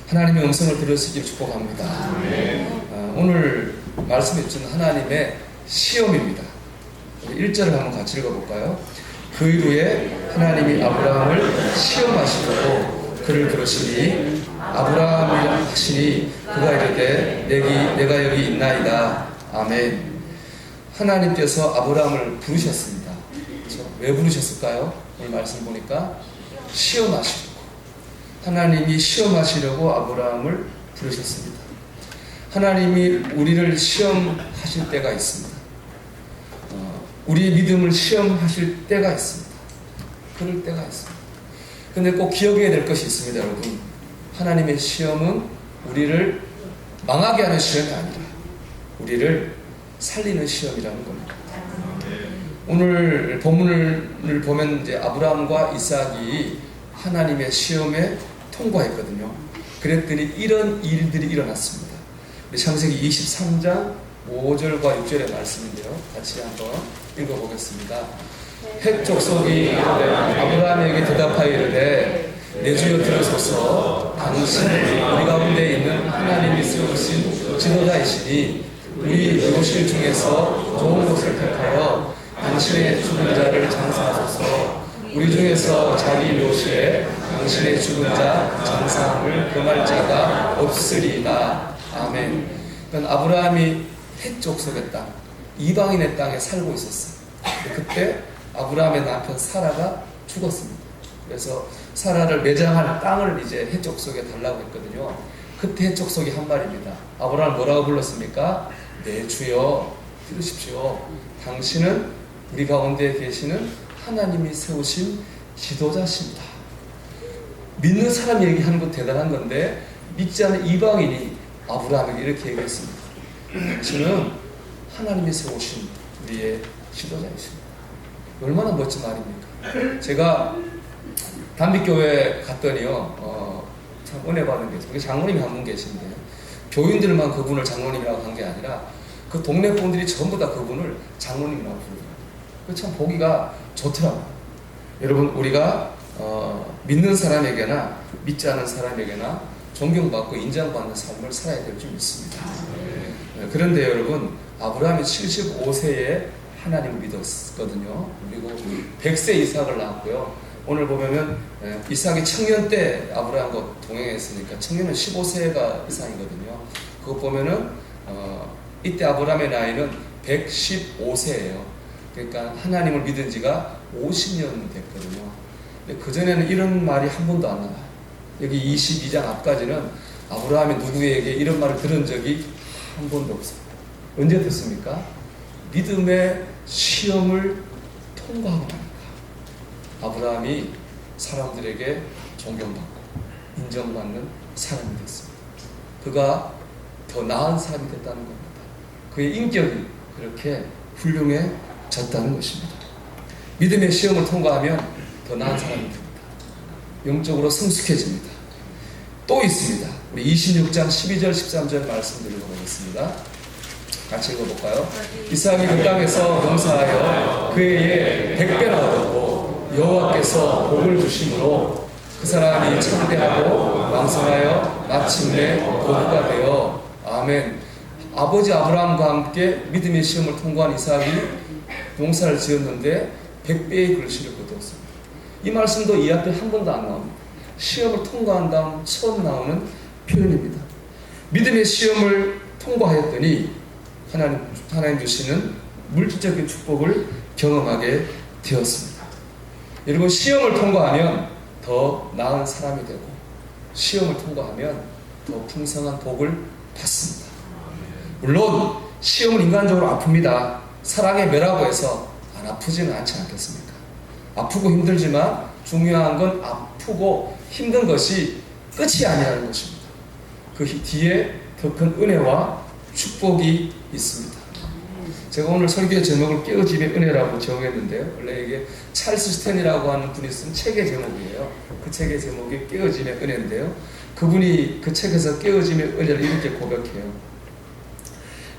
하나님의 음성을 들을 수 있기를 축복합니다. 오늘 말씀해 주신 하나님의 시험입니다. 1절을 한번 같이 읽어볼까요? 그 이후에 하나님이 아브라함을 시험하시려고 그를 부르시니 아브라함이 하시니 그가 이르되 내가 여기 있나이다. 아멘. 하나님께서 아브라함을 부르셨습니다. 그렇죠? 왜 부르셨을까요? 오늘 말씀 보니까 시험하시려고, 하나님이 시험하시려고 아브라함을 부르셨습니다. 하나님이 우리를 시험하실 때가 있습니다. 우리의 믿음을 시험하실 때가 있습니다. 그럴 때가 있습니다. 근데 꼭 기억해야 될 것이 있습니다, 여러분. 하나님의 시험은 우리를 망하게 하는 시험이 아니라 우리를 살리는 시험이라는 겁니다. 오늘 본문을 보면 이제 아브라함과 이삭이 하나님의 시험에 통과했거든요. 그랬더니 이런 일들이 일어났습니다. 우리 창세기 23장 5절과 6절의 말씀인데요. 같이 한번 읽어보겠습니다. 헷 족속이 아브라함에게 대답하여 이르되 내 주여 들으소서. 당신은 우리 가운데 있는 하나님이 세우신 지도자이시니 우리 요실 중에서 좋은 것을 택하여 당신의 죽은 자를 장사하소서. 우리 중에서 자기 묘실에 당신의 죽은 자 장사함을 금할 자가 없으리이다. 아멘. 그러니까 아브라함이 헷 족속의 땅, 이방인의 땅에 살고 있었어요. 그때 아브라함의 남편 사라가 죽었습니다. 그래서 사라를 매장할 땅을 이제 헷 족속에 달라고 했거든요. 그때 헷 족속이 한 말입니다. 아브라함을 뭐라고 불렀습니까? 네, 주여 들으십시오. 당신은 우리 가운데 계시는 하나님이 세우신 지도자십니다. 믿는 사람 얘기하는 거 대단한 건데 믿지 않은 이방인이 아브라함에게 이렇게 얘기했습니다. 당신은 하나님이 세우신 우리의 지도자이십니다. 얼마나 멋진 말입니까? 제가 단빛교회 갔더니요, 참 은혜 받은 게, 우리 장로님이 한 분 계신데요. 교인들만 그분을 장로님이라고 한 게 아니라 그 동네 분들이 전부 다 그분을 장로님이라고 부르더라고요. 참 보기가 좋더라고요. 여러분, 우리가 믿는 사람에게나 믿지 않은 사람에게나 존경받고 인정받는 삶을 살아야 될 줄 믿습니다. 그런데 여러분, 아브라함이 75세에 하나님을 믿었거든요. 그리고 100세 이삭을 낳았고요. 오늘 보면은 이삭이 청년 때 아브라함과 동행했으니까 청년은 15세가 이상이거든요. 그거 보면은 이때 아브라함의 나이는 115세예요. 그러니까 하나님을 믿은 지가 50년 됐거든요. 근데 그전에는 이런 말이 한 번도 안 나와요. 여기 22장 앞까지는 아브라함이 누구에게 이런 말을 들은 적이 한 번도 없어요. 언제 듣습니까? 믿음의 시험을 통과하고 나니까 아브라함이 사람들에게 존경받고 인정받는 사람이 됐습니다. 그가 더 나은 사람이 됐다는 겁니다. 그의 인격이 그렇게 훌륭해졌다는 것입니다. 믿음의 시험을 통과하면 더 나은 사람이 됩니다. 영적으로 성숙해집니다. 또 있습니다. 우리 26장 12절 13절 말씀 드려보겠습니다. 같이 읽어볼까요? 이삭이 그 땅에서 농사하여 그의 100배나 얻었고 여호와께서 복을 주심으로 그 사람이 창대하고 왕성하여 마침내 거부가 되어 아멘. 아버지 아브라함과 함께 믿음의 시험을 통과한 이삭이 농사를 지었는데 100배의 글씨를 거두었습니다. 이 말씀도 이 앞에 한 번도 안 나옵니다. 시험을 통과한 다음 처음 나오는 표현입니다. 믿음의 시험을 통과하였더니 하나님 주시는 물질적인 축복을 경험하게 되었습니다. 여러분, 시험을 통과하면 더 나은 사람이 되고 시험을 통과하면 더 풍성한 복을 받습니다. 물론 시험은 인간적으로 아픕니다. 사랑의 멸하고 해서 안 아프지는 않지 않겠습니까? 아프고 힘들지만 중요한 건 아프고 힘든 것이 끝이 아니라는 것입니다. 그 뒤에 더 큰 은혜와 축복이 있습니다. 제가 오늘 설교의 제목을 깨어짐의 은혜라고 정했는데요. 원래 이게 찰스 스탠이라고 하는 분이 쓴 책의 제목이에요. 그 책의 제목이 깨어짐의 은혜인데요. 그분이 그 책에서 깨어짐의 은혜를 이렇게 고백해요.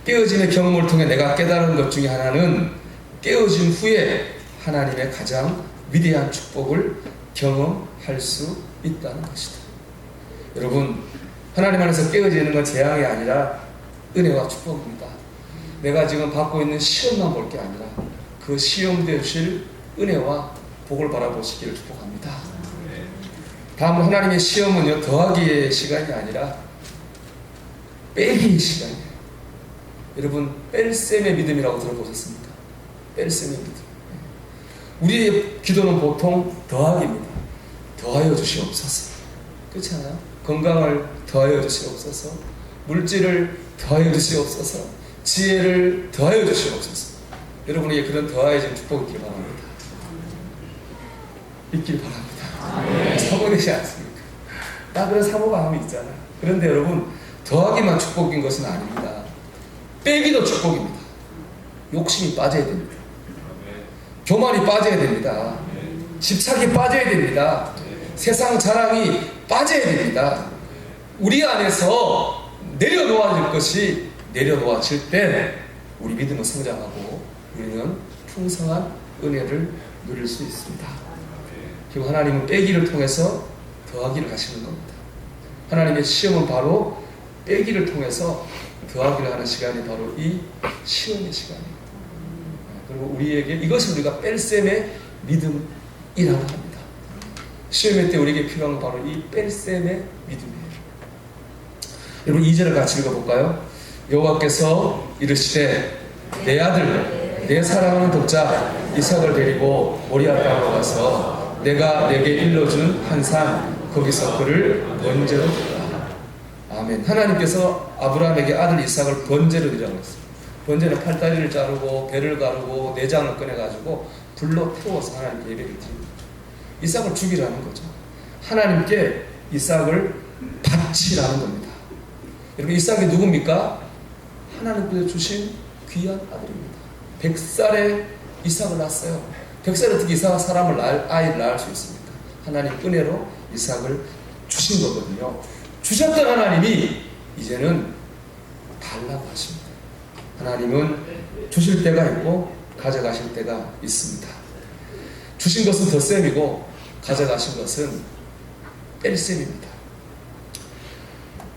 깨어짐의 경험을 통해 내가 깨달은 것 중에 하나는 깨어진 후에 하나님의 가장 위대한 축복을 경험할 수 있다는 것이다. 여러분, 하나님 안에서 깨어지는 건 재앙이 아니라 은혜와 축복입니다. 내가 지금 받고 있는 시험만 볼 게 아니라 그 시험 되실 은혜와 복을 바라보시기를 축복합니다. 다음으로 하나님의 시험은요, 더하기의 시간이 아니라 빼기의 시간이에요. 여러분, 뺄셈의 믿음이라고 들어보셨습니까? 뺄셈의 믿음. 우리의 기도는 보통 더하기입니다. 더하여 주시옵소서. 그렇지 않아요? 건강을 더하여 주시옵소서, 물질을 더하여 주시옵소서, 지혜를 더하여 주시옵소서. 여러분에게 그런 더하여진 축복이 있기를 바랍니다. 있길 바랍니다. 사모되지 않습니까? 나 그런 사모감이 있잖아요. 그런데 여러분, 더하기만 축복인 것은 아닙니다. 빼기도 축복입니다. 욕심이 빠져야 됩니다. 교만이 빠져야 됩니다. 집착이 빠져야 됩니다. 세상 자랑이 빠져야 됩니다. 우리 안에서 내려놓아질 것이 내려놓아질 때 우리 믿음은 성장하고 우리는 풍성한 은혜를 누릴 수 있습니다. 그리고 하나님은 빼기를 통해서 더하기를 하시는 겁니다. 하나님의 시험은 바로 빼기를 통해서 더하기를 하는 시간이 바로 이 시험의 시간이에요. 그리고 우리에게 이것을 우리가 뺄셈의 믿음이라고 합니다. 시험의 때 우리에게 필요한 건 바로 이 뺄셈의 믿음이에요. 여러분 2절을 같이 읽어볼까요? 여호와께서 이르시되 내 아들 내 사랑하는 독자 이삭을 데리고 모리아 땅으로 가서 내가 내게 일러준 한 산 거기서 그를 번제로 드리라. 아멘. 하나님께서 아브라함에게 아들 이삭을 번제로 드리라고 했습니다. 번제는 팔다리를 자르고 배를 가르고 내장을 꺼내가지고 불로 태워서 하나님께 예배를 드립니다. 이삭을 죽이라는 거죠. 하나님께 이삭을 바치라는 겁니다. 여러분 이삭이 누굽니까? 하나님께서 주신 귀한 아들입니다. 100살에 이삭을 낳았어요. 100살에 어떻게 아이를 낳을 수 있습니까? 하나님 은혜로 이삭을 주신 거거든요. 주셨던 하나님이 이제는 달라고 하십니다. 하나님은 주실 때가 있고 가져가실 때가 있습니다. 주신 것은 덧셈이고 가져가신 것은 뺄셈입니다.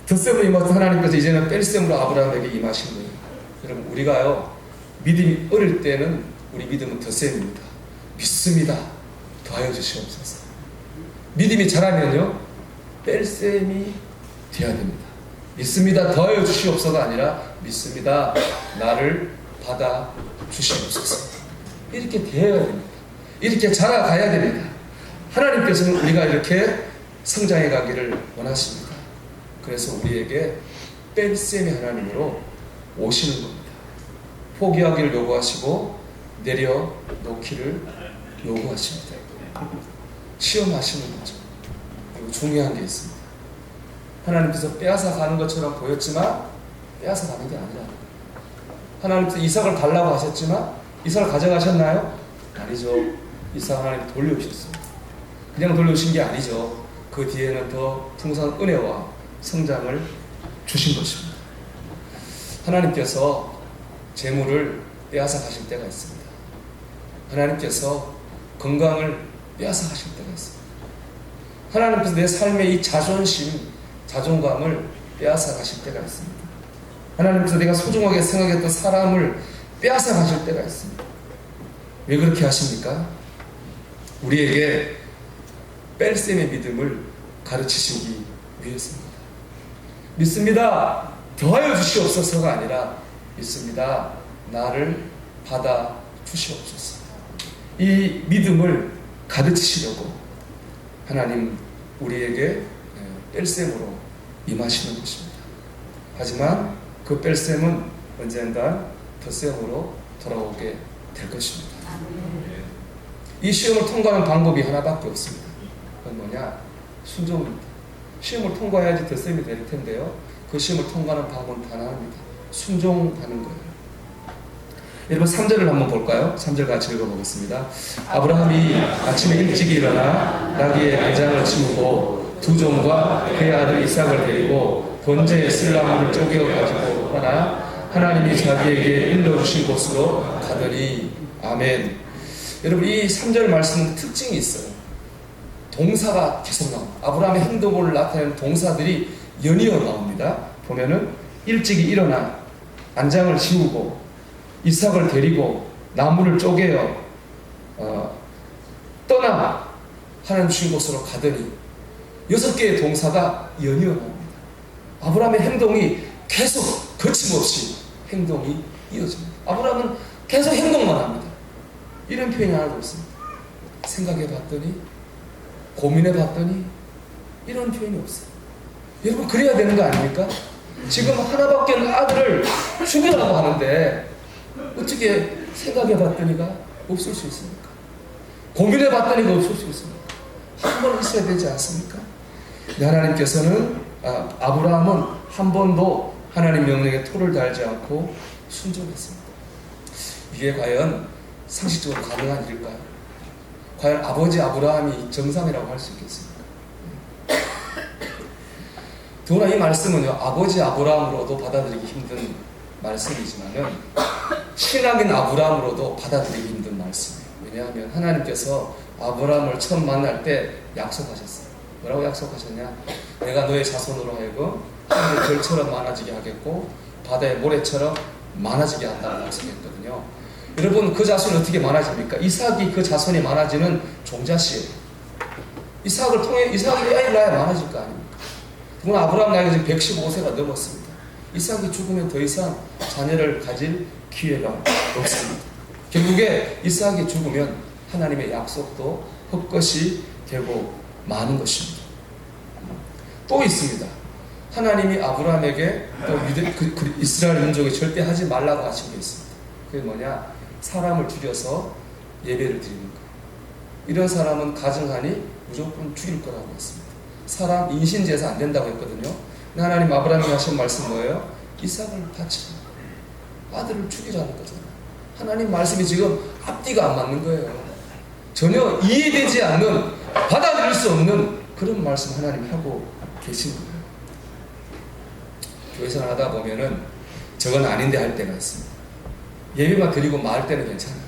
덧셈으로 임하던 하나님께서 이제는 뺄셈으로 아브라함에게 임하신 거예요. 여러분 우리가요 믿음이 어릴 때는 우리 믿음은 덧셈입니다. 믿습니다. 더하여 주시옵소서. 믿음이 자라면요 뺄셈이 되어야 됩니다. 믿습니다. 더하여 주시옵소서가 아니라 믿습니다. 나를 받아 주시옵소서. 이렇게 되어야 됩니다. 이렇게 자라가야 됩니다. 하나님께서는 우리가 이렇게 성장해 가기를 원하십니다. 그래서 우리에게 뺄셈의 하나님으로 오시는 겁니다. 포기하기를 요구하시고 내려놓기를 요구하십니다. 시험하시는 거죠. 그리고 중요한 게 있습니다. 하나님께서 빼앗아 가는 것처럼 보였지만 빼앗아 가는 게 아니라 하나님께서 이삭을 달라고 하셨지만 이삭을 가져가셨나요? 아니죠. 이삭 하나님 돌려주셨습니다. 그냥 돌려주신 게 아니죠. 그 뒤에는 더 풍성한 은혜와 성장을 주신 것입니다. 하나님께서 재물을 빼앗아 가실 때가 있습니다. 하나님께서 건강을 빼앗아 가실 때가 있습니다. 하나님께서 내 삶의 이 자존감을 빼앗아 가실 때가 있습니다. 하나님께서 내가 소중하게 생각했던 사람을 빼앗아 가실 때가 있습니다. 왜 그렇게 하십니까? 우리에게 뺄셈의 믿음을 가르치시기 위해서입니다. 믿습니다. 더하여 주시옵소서가 아니라 믿습니다. 나를 받아 주시옵소서. 이 믿음을 가르치시려고 하나님 우리에게 뺄셈으로 임하시는 것입니다. 하지만 그 뺄셈은 언젠가 덧셈으로 돌아오게 될 것입니다. 이 시험을 통과하는 방법이 하나밖에 없습니다. 그건 뭐냐? 순종입니다. 시험을 통과해야지 덧셈이 될 텐데요. 그 시험을 통과하는 방법은 단 하나입니다. 순종하는 거예요. 여러분 3절을 한번 볼까요? 3절 같이 읽어보겠습니다. 아브라함이 아침에 일찍 일어나 나귀의 내장을 치우고 두 종과 그의 아들 이삭을 데리고 번제에 쓸 나무를 쪼개어 가지고 떠나 하나님이 자기에게 일러주신 곳으로 가더니 아멘. 여러분 이 3절 말씀은 특징이 있어요. 동사가 계속 나옵니다. 아브라함의 행동을 나타내는 동사들이 연이어 나옵니다. 보면은 일찍이 일어나 안장을 지우고 이삭을 데리고 나무를 쪼개어 떠나 하나님 주신 곳으로 가더니 6개의 동사가 연이어 나옵니다. 아브라함의 행동이 계속 거침없이 행동이 이어집니다. 아브라함은 계속 행동만 합니다. 이런 표현이 하나도 없습니다. 생각해 봤더니, 고민해 봤더니, 이런 표현이 없어요. 여러분, 그래야 되는 거 아닙니까? 지금 하나밖에 없는 아들을 죽이라고 하는데 어떻게 생각해 봤더니가 없을 수 있습니까? 고민해 봤더니가 없을 수 있습니까? 한 번 있어야 되지 않습니까? 하나님께서는 아브라함은 한 번도 하나님 명령에 토를 달지 않고 순종했습니다. 이게 과연 상식적으로 가능한 일일까요? 과연 아버지 아브라함이 정상이라고 할 수 있겠습니까? 더구나 이 말씀은요, 아버지 아브라함으로도 받아들이기 힘든 말씀이지만은 신앙인 아브라함으로도 받아들이기 힘든 말씀이에요. 왜냐하면 하나님께서 아브라함을 처음 만날 때 약속하셨어요. 뭐라고 약속하셨냐? 내가 너의 자손으로 하여금 하늘의 별처럼 많아지게 하겠고 바다의 모래처럼 많아지게 한다고 약속했거든요. 여러분, 그 자손이 어떻게 많아집니까? 이삭이 그 자손이 많아지는 종자씨예요. 이삭을 통해 이삭이 아이를 낳아야 많아질 거 아닙니까? 그러나 아브라함 나이가 지금 115세가 넘었습니다. 이삭이 죽으면 더 이상 자녀를 가질 기회가 없습니다. 결국에 이삭이 죽으면 하나님의 약속도 헛것이 되고 마는 것입니다. 또 있습니다. 하나님이 아브라함에게 또 이스라엘 민족이 절대 하지 말라고 하신 게 있습니다. 그게 뭐냐? 사람을 죽여서 예배를 드리는 거. 이런 사람은 가증하니 무조건 죽일 거라고 했습니다. 사람 인신제사 안 된다고 했거든요. 하나님 아브라함이 하신 말씀 뭐예요? 이삭을 바치라. 아들을 죽이라는 거잖아요. 하나님 말씀이 지금 앞뒤가 안 맞는 거예요. 전혀 이해되지 않는, 받아들일 수 없는 그런 말씀 하나님이 하고 계신 거예요. 교회 생활 하다 보면은 저건 아닌데 할 때가 있습니다. 예배만 드리고 말 때는 괜찮아요.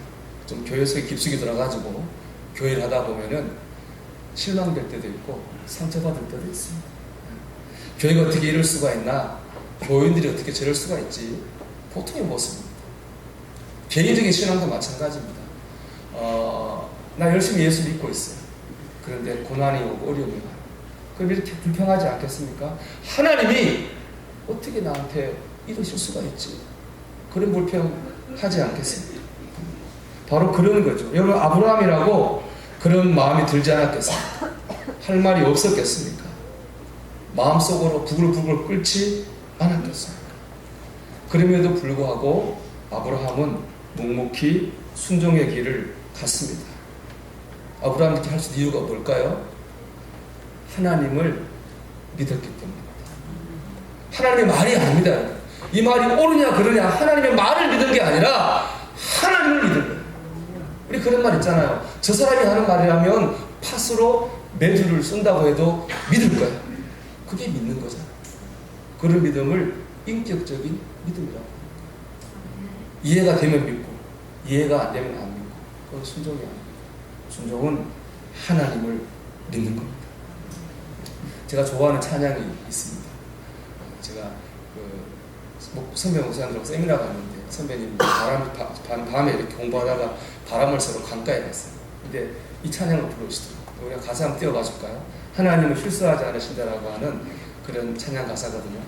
좀 교회 속에 깊숙이 들어가지고 교회를 하다 보면은 실망될 때도 있고 상처받을 때도 있습니다. 교회가 어떻게 이럴 수가 있나? 교인들이 어떻게 저럴 수가 있지? 보통의 모습입니다. 개인적인 신앙도 마찬가지입니다. 나 열심히 예수 믿고 있어요. 그런데 고난이 오고 어려움이 와요. 그럼 이렇게 불평하지 않겠습니까? 하나님이 어떻게 나한테 이러실 수가 있지? 그런 불평하지 않겠습니까? 바로 그런 거죠. 여러분, 아브라함이라고 그런 마음이 들지 않았겠습니까? 할 말이 없었겠습니까? 마음속으로 부글부글 끓지 않았겠습니까? 그럼에도 불구하고 아브라함은 묵묵히 순종의 길을 갔습니다. 아브라함이 이렇게 할 수 있는 이유가 뭘까요? 하나님을 믿었기 때문입니다. 하나님의 말이 아닙니다. 이 말이 옳으냐 그러냐 하나님의 말을 믿은 게 아니라 하나님을 믿은 거예요. 우리 그런 말 있잖아요. 저 사람이 하는 말이라면 팥으로 메주를 쓴다고 해도 믿을 거야. 그게 믿는 거잖아요. 그런 믿음을 인격적인 믿음이라고 합니다. 이해가 되면 믿고 이해가 안 되면 안 믿고 그건 순종이 아닙니다. 순종은 하나님을 믿는 겁니다. 제가 좋아하는 찬양이 있습니다. 제가 선배 목사님들하고 세미나 갔는데 선배님 밤에 이렇게 공부하다가 바람을 쐬러 강가에 갔어요. 근데 이 찬양을 부르시더라고요. 우리가 가사 한번 띄워봐 줄까요? 하나님은 실수하지 않으신다라고 하는 그런 찬양 가사거든요.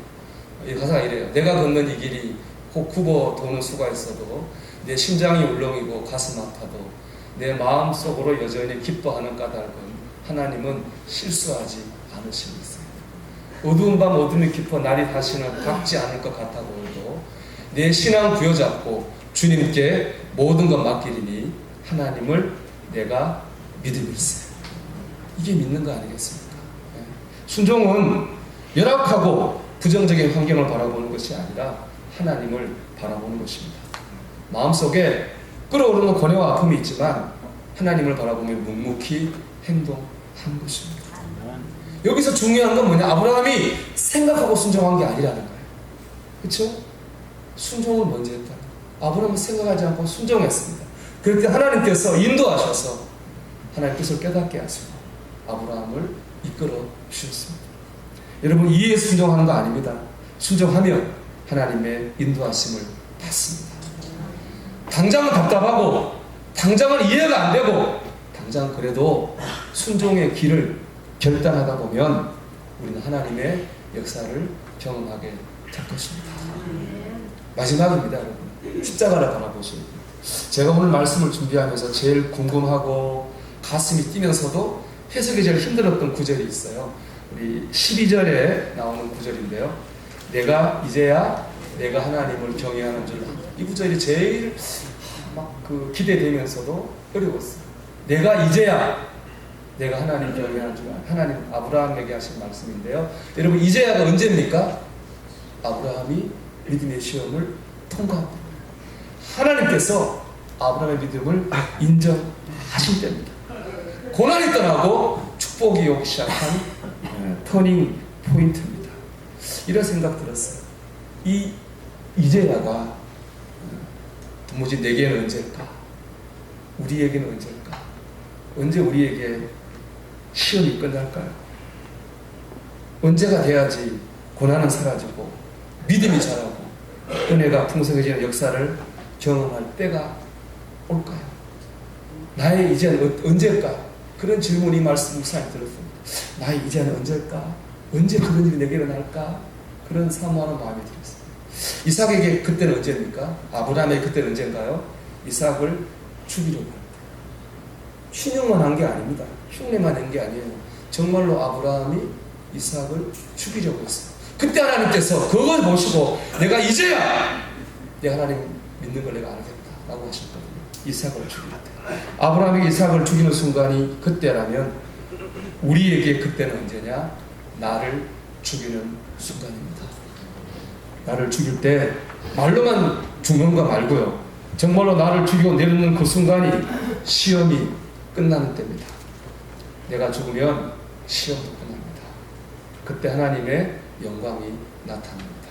이 가사가 이래요. 내가 걷는 이 길이 혹 굽어 도는 수가 있어도 내 심장이 울렁이고 가슴 아파도 내 마음속으로 여전히 기뻐하는 까닭은 하나님은 실수하지 않으시겠어요. 어두운 밤 어둠이 깊어 날이 다시는 밝지 않을 것 같아 보여도 내 신앙 부여잡고 주님께 모든 것 맡기리니 하나님을 내가 믿음일세. 이게 믿는 거 아니겠습니까? 순종은 열악하고 부정적인 환경을 바라보는 것이 아니라 하나님을 바라보는 것입니다. 마음속에 끓어오르는 고뇌와 아픔이 있지만 하나님을 바라보며 묵묵히 행동한 것입니다. 여기서 중요한 건 뭐냐? 아브라함이 생각하고 순종한 게 아니라는 거예요. 그렇죠? 순종을 먼저 했다. 아브라함은 생각하지 않고 순종했습니다. 그럴 때 하나님께서 인도하셔서 하나님 뜻을 깨닫게 하시고 아브라함을 이끌어 주셨습니다. 여러분 이해에 순종하는 거 아닙니다. 순종하면 하나님의 인도하심을 받습니다. 당장은 답답하고 당장은 이해가 안 되고 당장 그래도 순종의 길을 결단하다 보면 우리는 하나님의 역사를 경험하게 될 것입니다. 마지막입니다, 여러분. 십자가를 바라보시고 제가 오늘 말씀을 준비하면서 제일 궁금하고 가슴이 뛰면서도 해석이 제일 힘들었던 구절이 있어요. 우리 12절에 나오는 구절인데요. 내가 이제야 내가 하나님을 경외하는 줄. 이 구절이 제일 막 기대되면서도 어려웠어요. 내가 이제야 내가 하나님 경외하는 줄. 하나님 아브라함에게 하신 말씀인데요. 여러분 이제야가 언제입니까? 아브라함이 믿음의 시험을 통과합니다. 하나님께서 아브라함의 믿음을 인정하신 때입니다. 고난이 떠나고 축복이 오기 시작한 터닝 포인트입니다. 이런 생각 들었어요. 이 이제야가 도무지 내게는 언제일까? 우리에게는 언제일까? 언제 우리에게 시험이 끝날까요? 언제가 돼야지 고난은 사라지고 믿음이 자라고 은혜가 풍성해지는 역사를 경험할 때가 올까요? 나의 이제는 언제일까? 그런 질문이 말씀 묵상에 들었습니다. 나의 이제는 언제일까? 언제 그런 일이 내게 일어날까? 그런 사모하는 마음이 들었습니다. 이삭에게 그때는 언제입니까? 아브라함에게 그때는 언제인가요? 이삭을 죽이려고 할 때. 신용만 한 게 아닙니다. 흉내만 낸 게 아니에요. 정말로 아브라함이 이삭을 죽이려고 했어요. 그때 하나님께서 그걸 보시고 내가 이제야 내 하나님 믿는 걸 내가 알겠다라고 하셨거든요. 이삭을 죽일 때. 아브라함이 이삭을 죽이는 순간이 그때라면 우리에게 그때는 언제냐? 나를 죽이는 순간입니다. 나를 죽일 때 말로만 죽는 거 말고요. 정말로 나를 죽이고 내려놓는 그 순간이 시험이 끝나는 때입니다. 내가 죽으면 시험도 끝납니다. 그때 하나님의 영광이 나타납니다.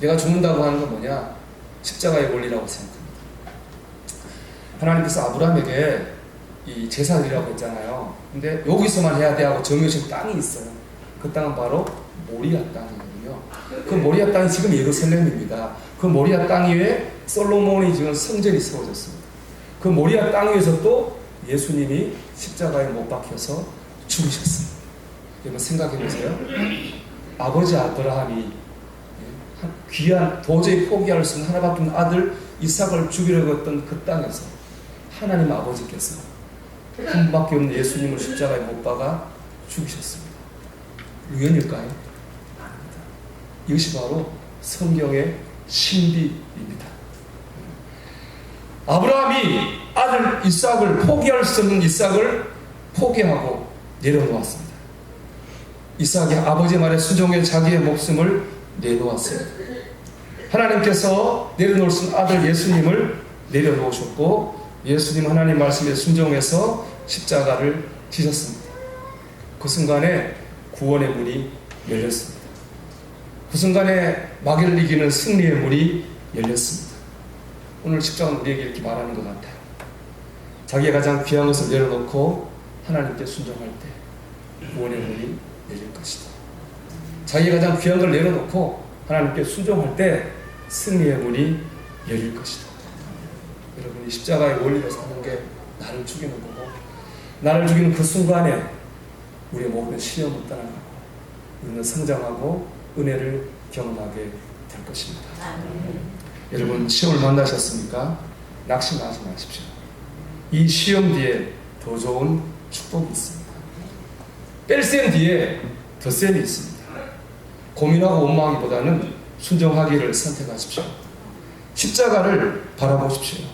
내가 죽는다고 하는 건 뭐냐? 십자가의 원리라고 생각합니다. 하나님께서 아브라함에게 이 제사드리라고 했잖아요. 근데 여기서만 해야 돼 하고 정해진 땅이 있어요. 그 땅은 바로 모리아 땅이거든요. 그 모리아 땅이 지금 예루살렘입니다. 그 모리아 땅 위에 솔로몬이 지금 성전이 세워졌습니다. 그 모리아 땅 위에서 또 예수님이 십자가에 못 박혀서 죽으셨습니다. 여러분 생각해 보세요. 아버지 아브라함이 귀한 도저히 포기할 수 없는 하나밖에 없는 아들 이삭을 죽이려고 했던 그 땅에서 하나님 아버지께서 한 분밖에 없는 예수님을 십자가에 못 박아 죽이셨습니다. 우연일까요? 아닙니다. 이것이 바로 성경의 신비입니다. 아브라함이 아들 이삭을 포기할 수 없는 이삭을 포기하고 내려놓았습니다. 이삭이 아버지 말에 순종해 자기의 목숨을 내놓았습니다. 하나님께서 내려놓을 수 있는 아들 예수님을 내려놓으셨고 예수님 하나님 말씀에 순종해서 십자가를 지셨습니다. 그 순간에 구원의 문이 열렸습니다. 그 순간에 마귀를 이기는 승리의 문이 열렸습니다. 오늘 십자가는 우리에게 이렇게 말하는 것 같아요. 자기가 가장 귀한 것을 내려놓고 하나님께 순종할 때 구원의 문이 열릴 것이다. 자기가 가장 귀한 걸 내려놓고 하나님께 순종할 때 승리의 문이 열릴 것이다. 여러분이 십자가의 원리로 사는 게 나를 죽이는 거고 나를 죽이는 그 순간에 우리의 모든 시험을 떠나가고 우리는 성장하고 은혜를 경험하게 될 것입니다. 여러분 시험을 만나셨습니까? 낙심하지 마십시오. 이 시험 뒤에 더 좋은 축복이 있습니다. 뺄셈 뒤에 덧셈이 있습니다. 고민하고 원망하기보다는 순종하기를 선택하십시오. 십자가를 바라보십시오.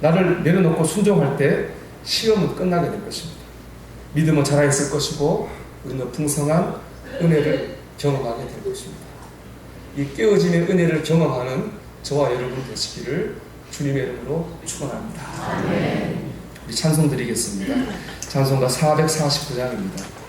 나를 내려놓고 순종할 때 시험은 끝나게 될 것입니다. 믿음은 자라있을 것이고 우리는 풍성한 은혜를 경험하게 될 것입니다. 이 깨어짐의 은혜를 경험하는 저와 여러분 되시기를 주님의 이름으로 축원합니다. 우리 찬송 드리겠습니다. 찬송가 449장입니다.